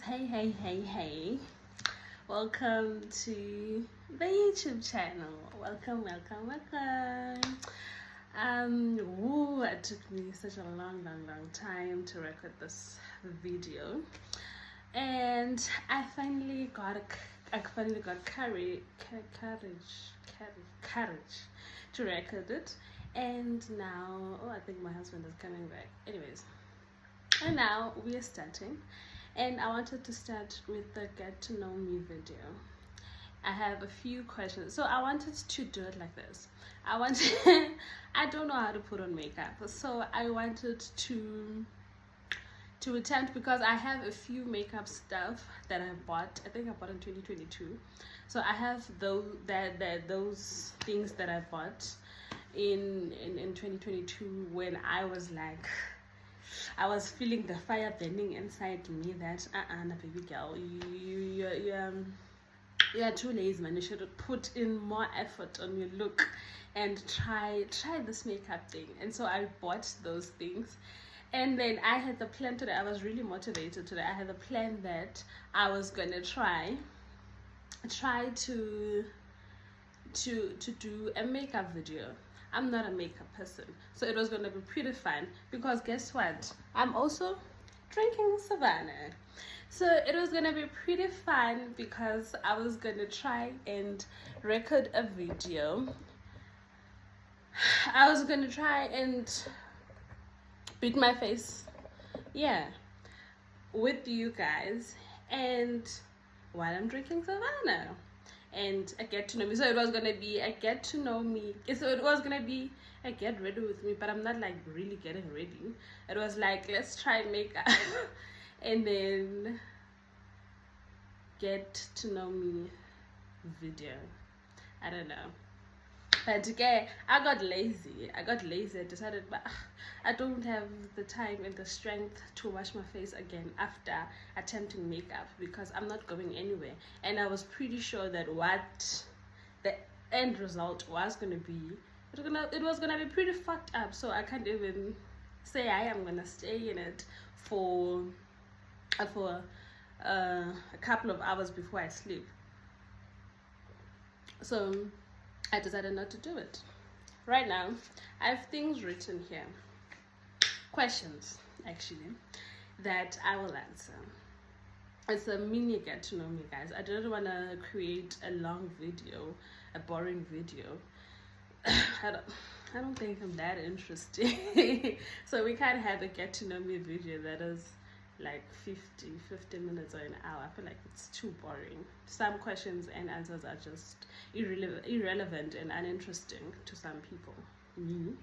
Hey, welcome to the YouTube channel. Welcome. It took me such a long time to record this video, and I finally got courage to record it. And now, I think my husband is coming back. Anyways, and now we are starting. And I wanted to start with the get to know me video. I have a few questions. So I wanted to do it like this. I don't know how to put on makeup. So I wanted to attempt, because I have a few makeup stuff that I bought. I think I bought in 2022. So I have those things that I bought in 2022 when I was like, I was feeling the fire burning inside me that baby girl, you're too lazy, man. You should put in more effort on your look and try this makeup thing. And so I bought those things, and then I had the plan today. I was really motivated today. I had the plan that I was gonna try to do a makeup video. I'm not a makeup person, so it was going to be pretty fun, because guess what? I'm also drinking Savannah. So it was going to be pretty fun because I was going to try and record a video. I was going to try and beat my face, with you guys, and while I'm drinking Savannah. And a get to know me. So it was gonna be a get to know me. So it was gonna be a get ready with me, but I'm not like really getting ready. It was like, let's try makeup and then get to know me video. I don't know. But okay, I got lazy. I decided, but I don't have the time and the strength to wash my face again after attempting makeup, because I'm not going anywhere. And I was pretty sure that what the end result was gonna be, it was gonna be pretty fucked up. So I can't even say I am gonna stay in it for a couple of hours before I sleep. So I decided not to do it. Right now, I have things written here. Questions, actually, that I will answer. It's a mini get to know me, guys. I didn't want to create a long video, a boring video. I don't think I'm that interesting. So we can't have a get to know me video that is like 50 minutes or an hour. I feel like it's too boring. Some questions and answers are just irrelevant and uninteresting to some people. Me,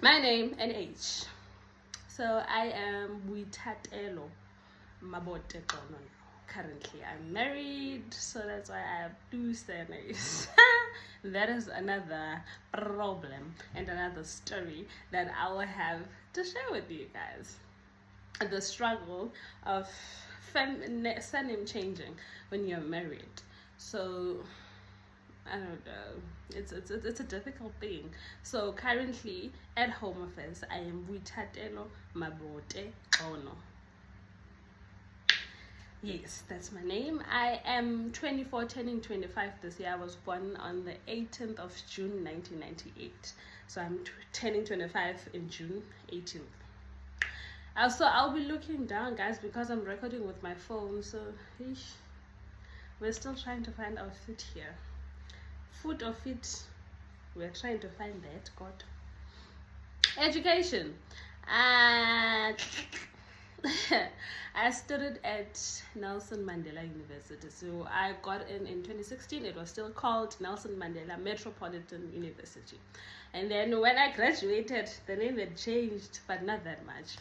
my name and age. So I am Witatelo Mabote Kono. Currently I'm married, so that's why I have 2 surnames. That is another problem and another story that I will have to share with you guys. The struggle of surname changing when you're married. So I don't know, it's a difficult thing. So currently at Home Affairs, I am Witatelo Mabote Ono. Yes, that's my name. I am 24, turning 25 this year. I was born on the 18th of June 1998, so I'm turning 25 in June 18th. Also, I'll be looking down, guys, because I'm recording with my phone. So we're still trying to find our fit here. Foot or fit, we're trying to find that. God. Education. I studied at Nelson Mandela University. So I got in 2016. It was still called Nelson Mandela Metropolitan University. And then when I graduated, the name had changed, but not that much.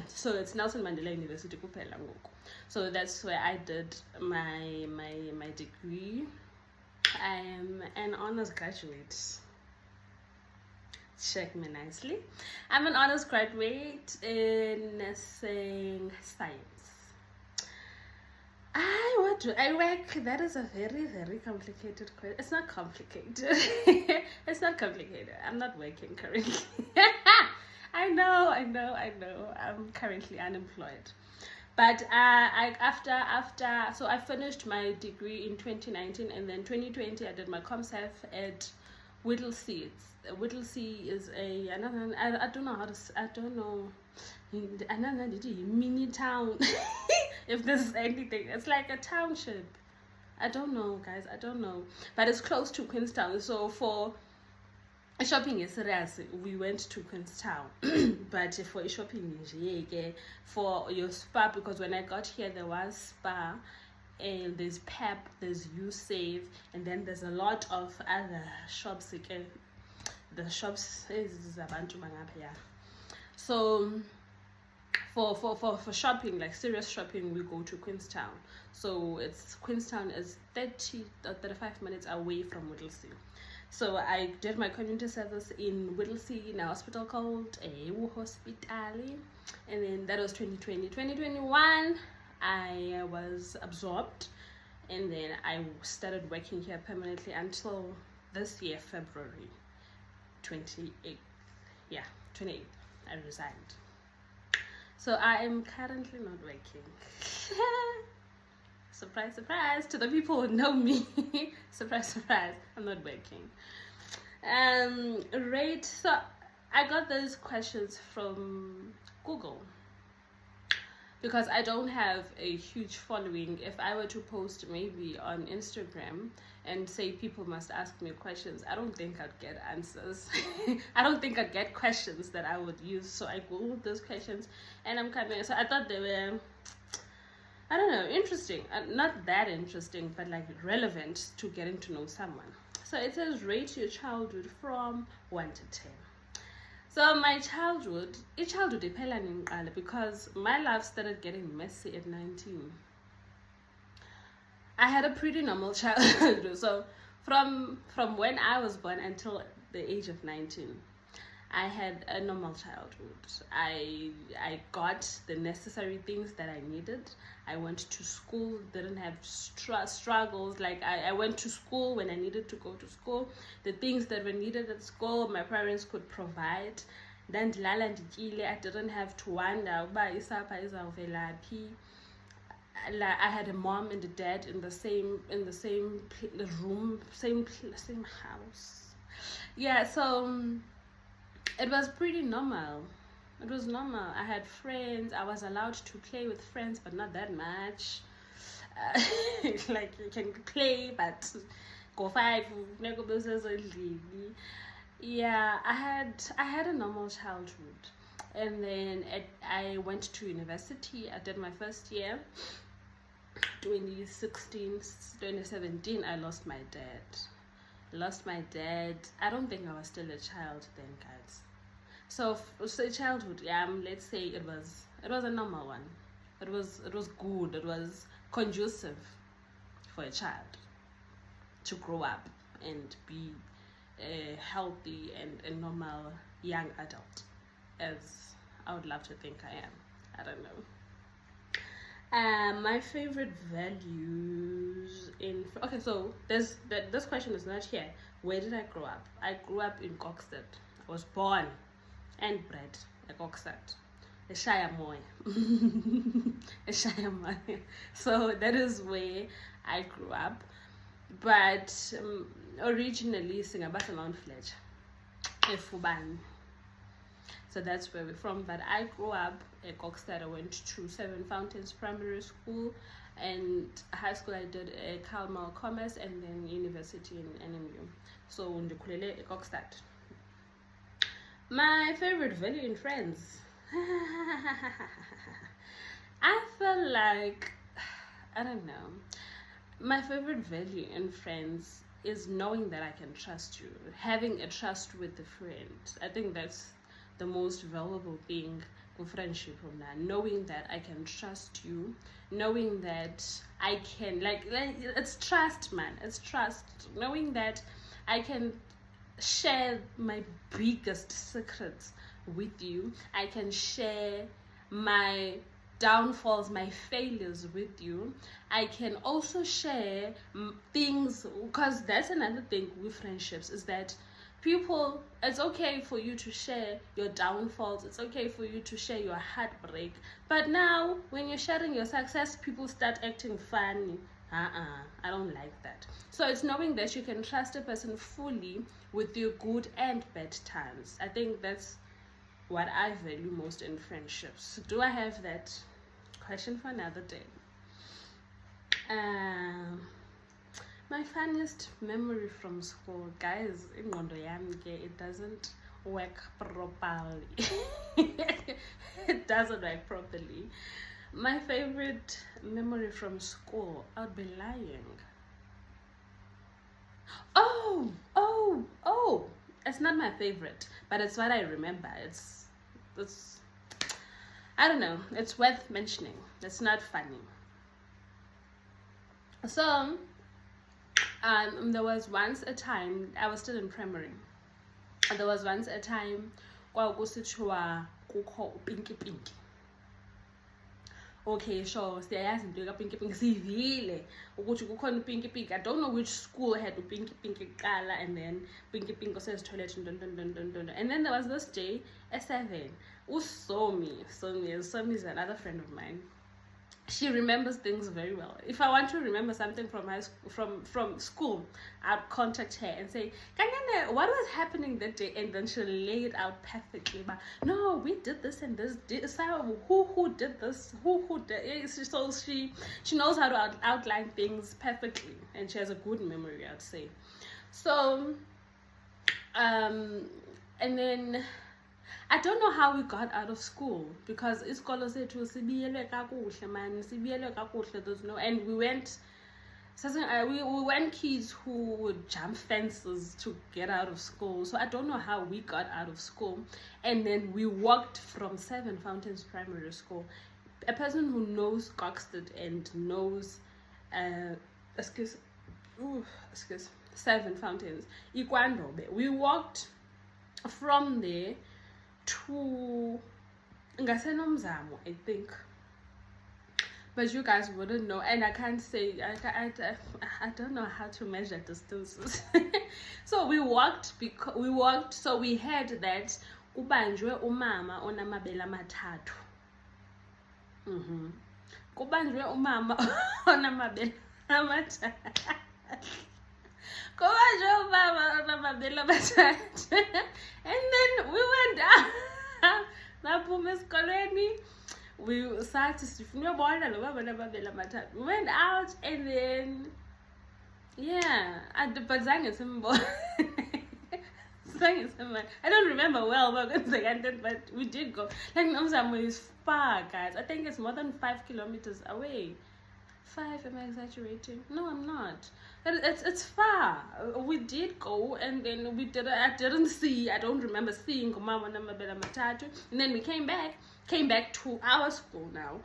So it's Nelson Mandela University kuphela ngoku. So that's where I did my degree. I am an honors graduate. Check me nicely. I'm an honors graduate in nursing science. What do I work? That is a very complicated question. It's not complicated. It's not complicated. I'm not working currently. I know. I'm currently unemployed. But so I finished my degree in 2019, and then 2020 I did my ComServe at Whittlesea. Whittlesea is I don't know how to, I don't know, another mini town. If this is anything, it's like a township. I don't know, guys, I don't know, but it's close to Queenstown. So for shopping is serious, we went to Queenstown. But for shopping, for your spa, because when I got here there was spa, and there's Pep, there's U-Save, and then there's a lot of other shops again. The shops is abantu mangapha. So for shopping, like serious shopping, we go to Queenstown. So Queenstown is 30 or 35 minutes away from Whittlesea. So I did my community service in Whittlesea in a hospital called Ewu Hospital, and then that was 2020. 2021 I was absorbed, and then I started working here permanently until this year, February 28th. Yeah, 28th I resigned. So I am currently not working. Surprise, surprise to the people who know me. Surprise, surprise, I'm not working. Right, so I got those questions from Google, because I don't have a huge following. If I were to post maybe on Instagram and say people must ask me questions, I don't think I'd get answers. I don't think I'd get questions that I would use. So I Googled those questions, and I'm coming. So I thought they were, I don't know, interesting. Not that interesting, but like relevant to getting to know someone. So it says, rate your childhood from 1 to 10. So my childhood, because my life started getting messy at 19. I had a pretty normal childhood. So from when I was born until the age of 19, I had a normal childhood. I got the necessary things that I needed. I went to school, didn't have struggles. Like I went to school when I needed to go to school. The things that were needed at school, my parents could provide. Then I didn't have to wonder I had a mom and a dad in the same room, same house. Yeah, so it was pretty normal. It was normal. I had friends. I was allowed to play with friends, but not that much. Like you can play, but go 5. Yeah, I had a normal childhood, and then I went to university. I did my first year. 2017, I lost my dad. I don't think I was still a child then, guys. So childhood, yeah, let's say it was a normal one. It was good. It was conducive for a child to grow up and be a healthy and a normal young adult, as I would love to think I am. I don't know. My favorite values in... Okay, so this question is not here. Where did I grow up? I grew up in Kokstad. I was born and bred at Kokstad. Eshayamoy. Eshayamoy. So that is where I grew up. But originally, Singapore Mount Fletcher. Efubani. So that's where we're from. But I grew up at Kokstad. I went to Seven Fountains Primary School, and high school I did a Kalmar Commerce, and then university in NMU. So ndikhulele at Kokstad. My favorite value in friends. I feel like, I don't know. My favorite value in friends is knowing that I can trust you. Having a trust with a friend. I think that's the most valuable thing for friendship. Knowing that I can trust you, knowing that I can like it's trust, man. It's trust. Knowing that I can share my biggest secrets with you. I can share my downfalls, my failures with you. I can also share things, because that's another thing with friendships, is that people, it's okay for you to share your downfalls, it's okay for you to share your heartbreak, but now when you're sharing your success, people start acting funny. I don't like that. So it's knowing that you can trust a person fully with your good and bad times. I think that's what I value most in friendships. Do I have that? Question for another day. My funniest memory from school, guys, it doesn't work properly. It doesn't work properly. My favorite memory from school, I'd be lying. Oh, it's not my favorite, but it's what I remember. It's I don't know, it's worth mentioning. It's not funny. So there was once a time, I was still in primary, and there was once a time kwakusithiwa kukho upinki pinki. Okay, sure, siyayazi into kapinki pinki, sivile ukuthi kukhona upinki pinki. I don't know which school had upinki pinki kuqala, and then pinki pinki osezitoilet and then there was this day at 7, Somi is another friend of mine. She remembers things very well. If I want to remember something from school, I'd contact her and say, Kanyana, what was happening that day? And then she'll lay it out perfectly. But no, we did this and this. So who did this? Who did? So she knows how to outline things perfectly, and she has a good memory, I'd say. So, and then I don't know how we got out of school, because isikolo sethu sibiyelwe kakuhle man, sibiyelwe kakuhle. There's no, and we went kids who would jump fences to get out of school. So I don't know how we got out of school, and then we walked from 7 Fountains Primary School. A person who knows Coxted and knows 7 Fountains, Ikwandobe. We walked from there to Ngasenomzamo, I think, but you guys wouldn't know, and I can't say, I don't know how to measure distances. So we walked, so we heard that kubanjwe umama onamabele amathathu. Kubanjwe umama onamabele amathathu. And then we went down. We went out, and then but I don't remember well, but we did go. Like Namzamo is far, guys. I think it's more than 5 kilometers away. 5? Am I exaggerating? No, I'm not. It's far. We did go, and then I don't remember seeing Mama Namabela Matatu. And then we came back to our school now.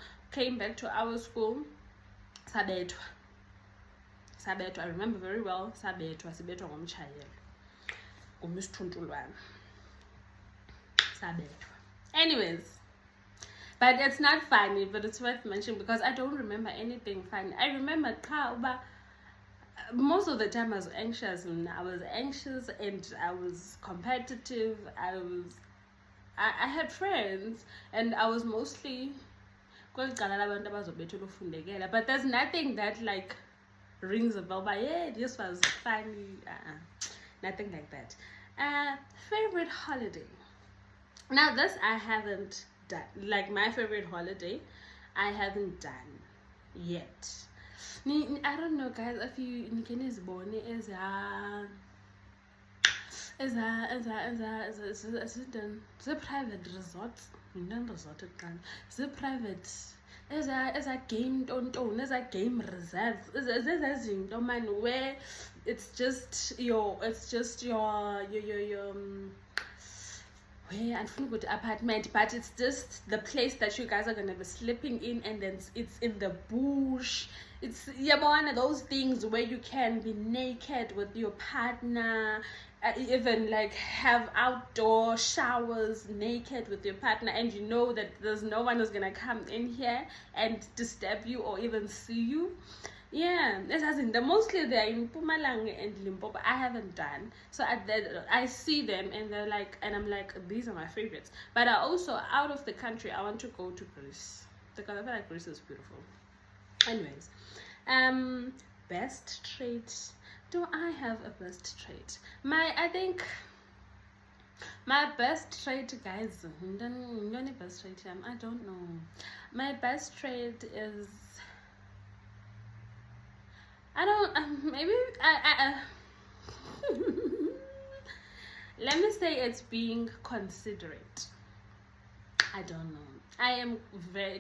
Sabetwa, I remember very well. Sabetwa ngomchayelo. Sabetwa. Anyways, but it's not funny, but it's worth mentioning because I don't remember anything funny. I remember most of the time I was anxious, and I was competitive. I had friends, and I was mostly, but there's nothing that like rings a bell by, yeah, this was funny. Nothing like that. Favorite holiday. Now this I haven't done. Like my favorite holiday, I haven't done yet. I don't know, guys, if you is born as a private resort, private as a game don't as a game reserve, as where it's just your where I think with apartment, but it's just the place that you guys are gonna be sleeping in, and then it's in the bush. It's one of those things where you can be naked with your partner, even like have outdoor showers naked with your partner, and you know that there's no one who's gonna come in here and disturb you or even see you. Yeah, it hasn't. Mostly they're in Pumalang and Limpopo. I haven't done. So I see them and they're like, and I'm like, these are my favorites. But I also, out of the country, I want to go to Greece because I feel like Greece is beautiful. Anyways, best trait. Do I have a best trait? I think my best trait, guys. Best trait. I don't know. My best trait is. I don't. Maybe let me say it's being considerate. I don't know. I'm very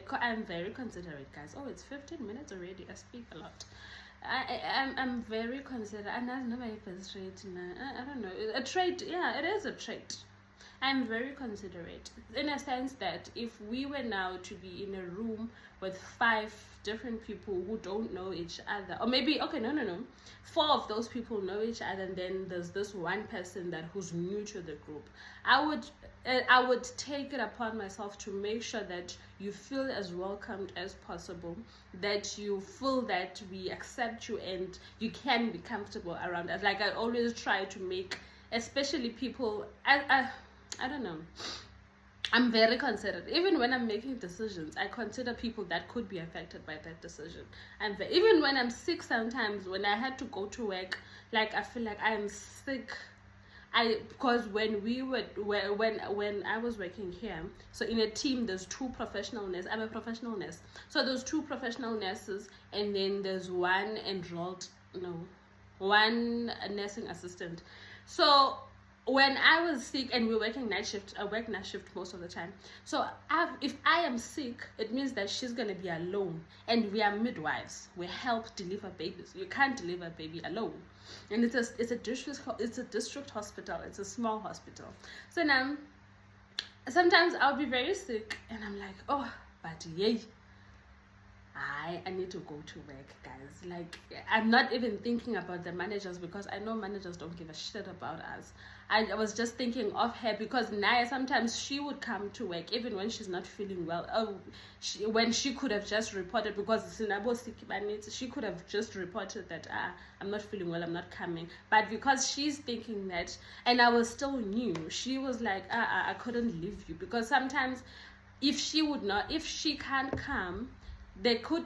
considerate, guys. Oh, it's 15 minutes already. I speak a lot. I'm very considerate. And that's not my best trait. I don't know. A trait, yeah, it is a trait. I'm very considerate in a sense that if we were now to be in a room with 5 different people who don't know each other, or maybe, okay, no, 4 of those people know each other, and then there's this one person who's new to the group, I would take it upon myself to make sure that you feel as welcomed as possible, that you feel that we accept you and you can be comfortable around us. Like I always try to make, especially people, I don't know. I'm very considerate. Even when I'm making decisions, I consider people that could be affected by that decision. Even when I'm sick sometimes, when I had to go to work, like I feel like I'm sick. Because when I was working here, so in a team there's 2 professional nurses. I'm a professional nurse. So there's 2 professional nurses, and then there's one nursing assistant. So when I was sick, and we're working night shift, I work night shift most of the time. So if I am sick, it means that she's gonna be alone. And we are midwives. We help deliver babies. You can't deliver a baby alone. And it's a district hospital. It's a small hospital. So now, sometimes I'll be very sick, and I'm like, oh, but yay. I need to go to work, guys. Like, I'm not even thinking about the managers, because I know managers don't give a shit about us. I was just thinking of her, because Naya, sometimes she would come to work even when she's not feeling well. When she could have just reported, because she could have just reported that I'm not feeling well, I'm not coming. But because she's thinking that, and I was still new, she was like, I couldn't leave you, because sometimes if she can't come, they could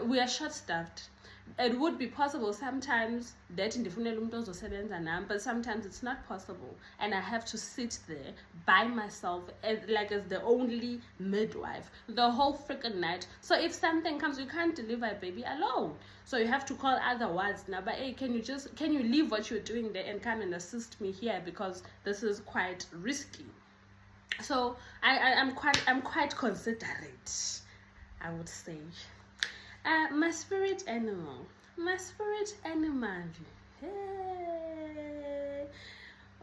we are short-staffed. It would be possible sometimes that but sometimes it's not possible, and I have to sit there by myself as the only midwife the whole freaking night. So if something comes, you can't deliver a baby alone, so you have to call other wards now. But hey, can you leave what you're doing there and come and assist me here, because this is quite risky. So I'm quite considerate, I would say. My spirit animal. Hey,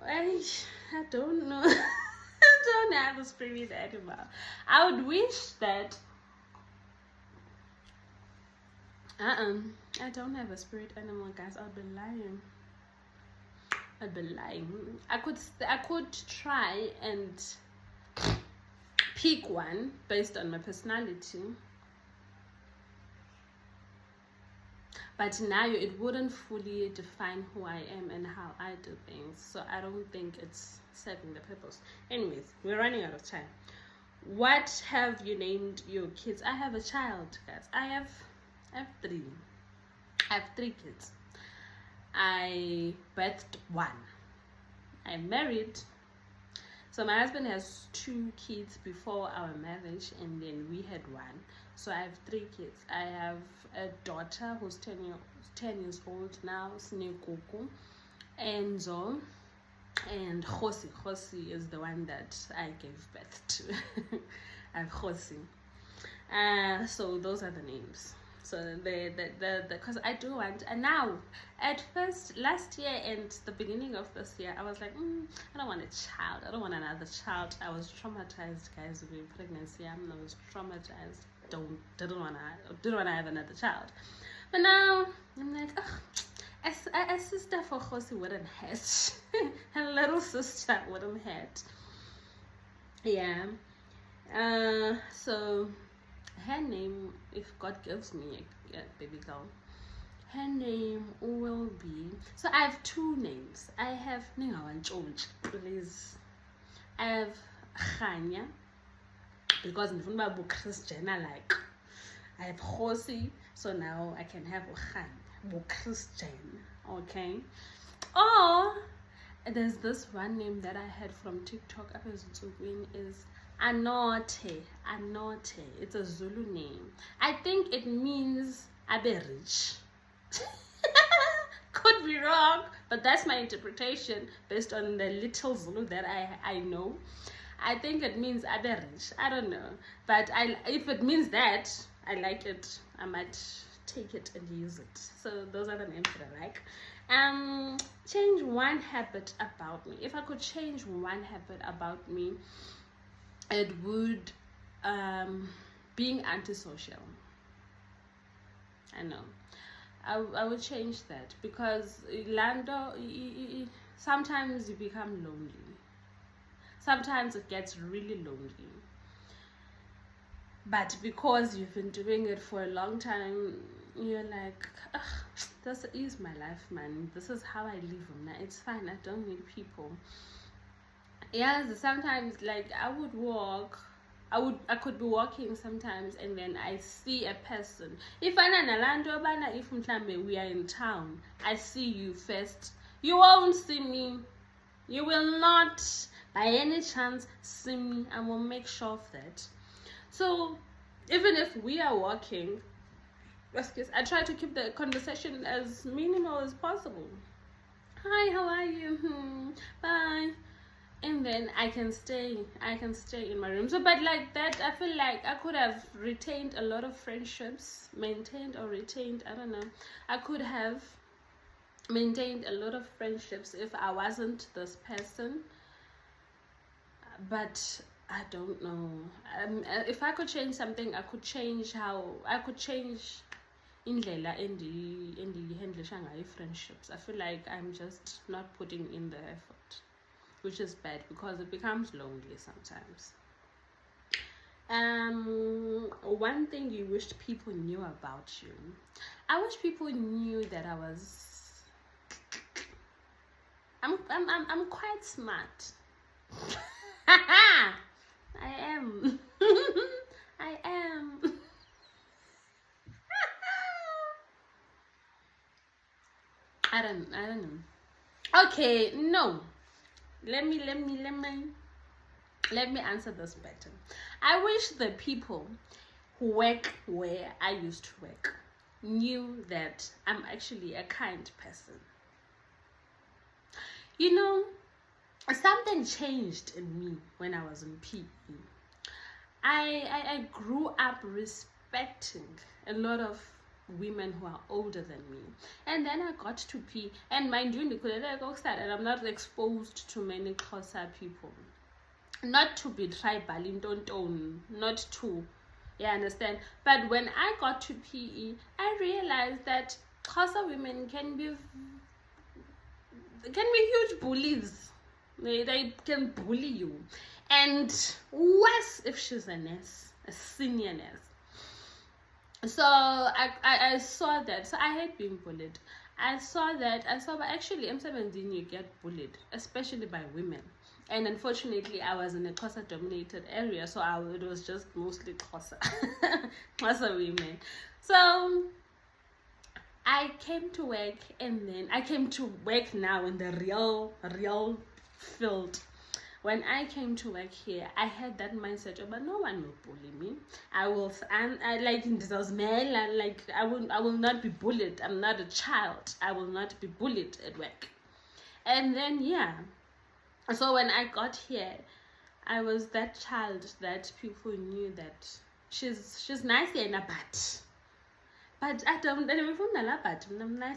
I don't know. I don't have a spirit animal. I would wish that. I don't have a spirit animal, guys. I'd be lying. I could try and pick one based on my personality, but now it wouldn't fully define who I am and how I do things, so I don't think it's serving the purpose. Anyways, we're running out of time. What have you named your kids? I have a child, guys. I have 3. I have 3 kids. I birthed 1. I'm married. So my husband has 2 kids before our marriage, and then we had 1. So I have 3 kids. I have a daughter who's 10 years old now, Snekuku, Enzo, and Josi. Josi is the one that I gave birth to. I have Josi. So those are the names. So because I do want, and now at first last year and the beginning of this year, I was like, I don't want a child. I don't want another child. I was traumatized, guys, with pregnancy. I was traumatized. Didn't want to have another child. But now I'm like, a sister for Josi wouldn't hurt. A little sister wouldn't hurt. Yeah. So Her name, if God gives me a baby girl, her name will be, so I have two names. I have Ningawanchonch, please. I have Khanya, because in Funbabu Christian like. I have Hosi, so now I can have Khanya, Christian, okay? Or there's this one name that I had from TikTok is Anote. It's a Zulu name. I think it means Abe rich. Could be wrong, but that's my interpretation based on the little Zulu that I know. I think it means Abe rich. I don't know, but if it means that, I like it. I might take it and use it. So those are the names that I like. Change one habit about me. If I could change one habit about me, it would being antisocial. I know. I would change that, because Lando, sometimes you become lonely. Sometimes it gets really lonely. But because you've been doing it for a long time, you're like, this is my life, man. This is how I live. It's fine. I don't need people. Yes, sometimes like I would walk. I could be walking sometimes, and then I see a person. If we are in town, I see you first. You won't see me. You will not, by any chance, see me. I will make sure of that. So even if we are walking, I try to keep the conversation as minimal as possible. Hi, how are you? Bye. And then I can stay in my room. So but like that, I feel like I could have retained a lot of friendships, maintained or retained, I don't know. I could have maintained a lot of friendships if I wasn't this person. But I don't know. If I could change something, I could change indlela handlisha ngayo friendships. I feel like I'm just not putting in the effort, which is bad because it becomes lonely sometimes. One thing you wished people knew about you. I wish people knew that I'm quite smart. I am. I am. I don't know. Okay, no. Let me answer this better. I wish the people who work where I used to work knew that I'm actually a kind person. You know, something changed in me when I was in PE. I grew up respecting a lot of women who are older than me, and then I got to PE, and mind you, and I'm not exposed to many Xhosa people. Not to be tribal, not to, you understand? But when I got to PE, I realized that Xhosa women can be huge bullies. They can bully you, and worse if she's a nurse, a senior nurse. So I saw that. So I hate being bullied. I saw but actually M17 you get bullied, especially by women. And unfortunately, I was in a Xhosa dominated area, so it was just mostly Xhosa women. So I came to work, and then I came to work now in the real field. When I came to work here, I had that mindset of, but no one will bully me. I like in this male, like I will not be bullied. I'm not a child. I will not be bullied at work. And then so when I got here, I was that child that people knew that she's nice in a butt. But I don't I'm nice.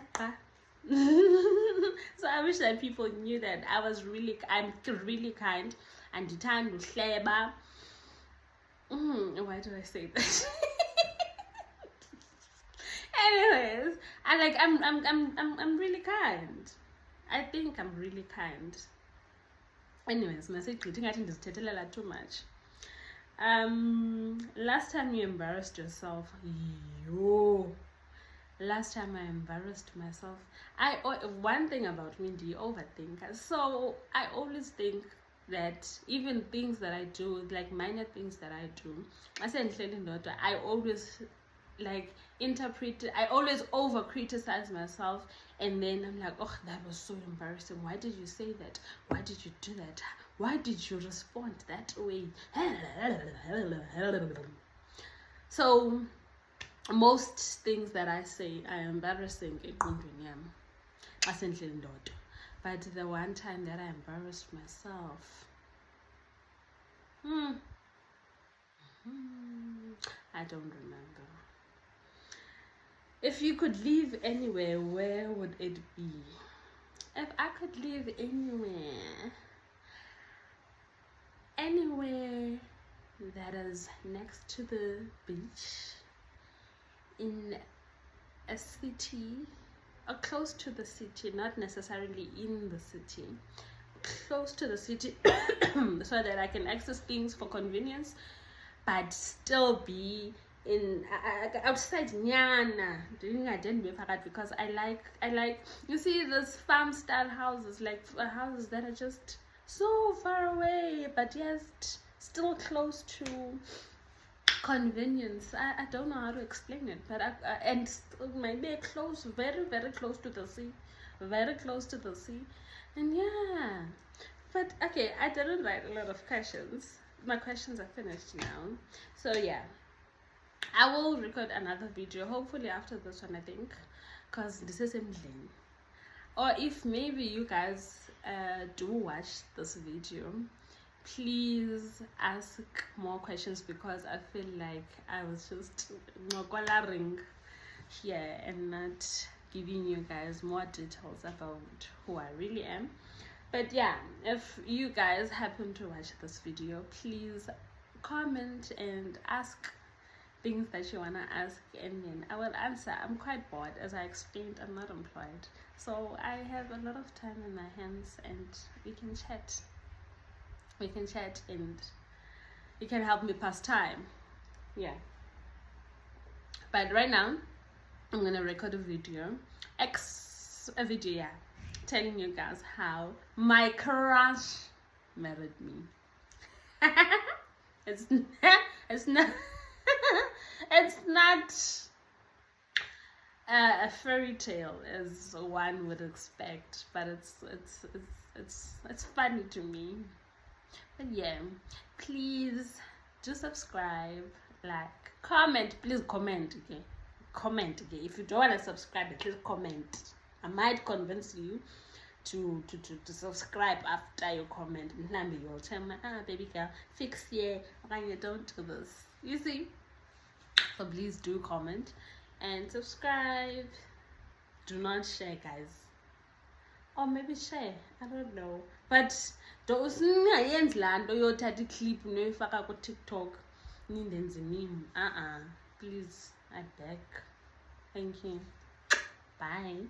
So I wish that people knew that I'm really kind and the time to sleba. Why do I say that? Anyways, I'm really kind. I think I'm really kind. Anyways, message I think this too much. Last time you embarrassed yourself. Yo. Last time I embarrassed myself. One thing about me, the overthinker. So I always think that even things that I do, like minor things that I do, I always like interpret it. I always over criticize myself, and then I'm like, oh, that was so embarrassing. Why did you say that? Why did you do that? Why did you respond that way? So most things that I say are embarrassing engqondweni yami asendlini ndodwa, but the one time that I embarrassed myself, I don't remember. If you could live anywhere, where would it be? If I could live anywhere that is next to the beach, in a city, or close to the city, not necessarily in the city, close to the city, so that I can access things for convenience, but still be in outside nyana, because I like you see those farm style houses, like houses that are just so far away, but yes, still close to convenience. I don't know how to explain it, but and maybe close, very close to the sea, very close to the sea, and yeah. But okay, I didn't write a lot of questions. My questions are finished now, so yeah, I will record another video hopefully after this one, I think, because this is ending. Or if maybe you guys do watch this video, please ask more questions, because I feel like I was just coloring here and not giving you guys more details about who I really am. But yeah, if you guys happen to watch this video, please comment and ask things that you want to ask, and then I will answer. I'm quite bored. As I explained, I'm not employed, so I have a lot of time in my hands, and we can chat and you can help me pass time. Yeah, but right now I'm gonna record a video telling you guys how my crush married me. it's not it's not a fairy tale as one would expect, but it's funny to me. But yeah, please do subscribe, like, comment. Please comment, okay? Comment, okay? If you don't want to subscribe, please comment. I might convince you to subscribe after you comment. Maybe you'll tell me, baby girl, fix here, you don't do this. You see? So please do comment and subscribe. Do not share, guys. Or maybe share, I don't know. But those land or clip no TikTok. Please, I beg. Thank you. Bye.